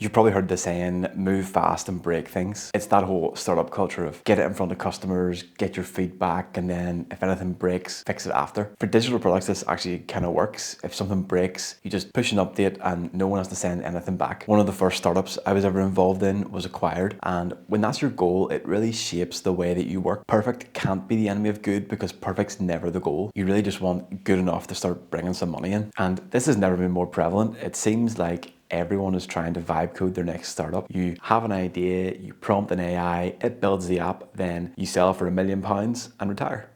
You've probably heard the saying, move fast and break things. It's that whole startup culture of get it in front of customers, get your feedback, and then if anything breaks, fix it after. For digital products, this actually kind of works. If something breaks, you just push an update and no one has to send anything back. One of the first startups I was ever involved in was acquired. And when that's your goal, it really shapes the way that you work. Perfect can't be the enemy of good because perfect's never the goal. You really just want good enough to start bringing some money in. And this has never been more prevalent. It seems like everyone is trying to vibe code their next startup. You have an idea, you prompt an AI, it builds the app, then you sell for £1 million and retire.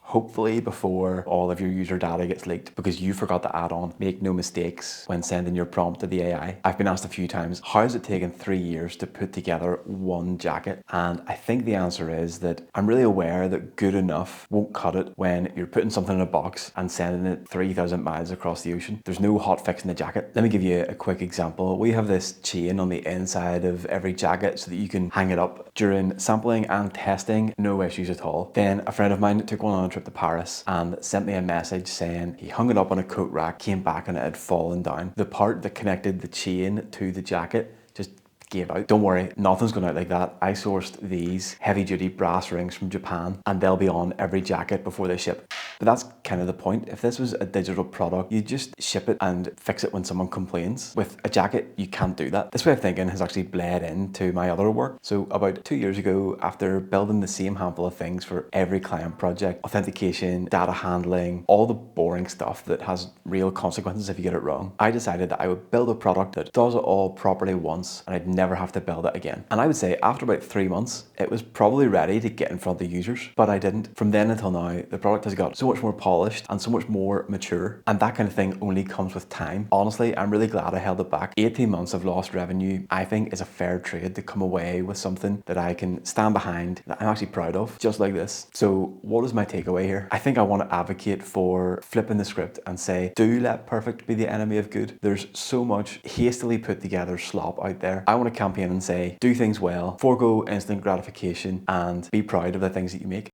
Hopefully before all of your user data gets leaked because you forgot to add on. Make no mistakes when sending your prompt to the AI. I've been asked a few times, how has it taken 3 years to put together one jacket? And I think the answer is that I'm really aware that good enough won't cut it when you're putting something in a box and sending it 3,000 miles across the ocean. There's no hot fix in the jacket. Let me give you a quick example. We have this chain on the inside of every jacket so that you can hang it up. During sampling and testing, no issues at all. Then a friend of mine took one on a trip to Paris and sent me a message saying he hung it up on a coat rack, came back and it had fallen down. The part that connected the chain to the jacket just gave out. Don't worry, nothing's going out like that. I sourced these heavy duty brass rings from Japan and they'll be on every jacket before they ship. But that's kind of the point. If this was a digital product, you just ship it and fix it when someone complains. With a jacket, you can't do that. This way of thinking has actually bled into my other work. So about 2 years ago, after building the same handful of things for every client project, authentication, data handling, all the boring stuff that has real consequences if you get it wrong, I decided that I would build a product that does it all properly once and I'd never have to build it again. And I would say after about 3 months, it was probably ready to get in front of users, but I didn't. From then until now, the product has got so much more polished and so much more mature, and that kind of thing only comes with time. Honestly, I'm really glad I held it back. 18 months of lost revenue, I think, is a fair trade to come away with something that I can stand behind, that I'm actually proud of, just like this. So what is my takeaway here? I think I want to advocate for flipping the script and say, do let perfect be the enemy of good. There's so much hastily put together slop out there. I want to campaign and say, do things well, forego instant gratification, and be proud of the things that you make.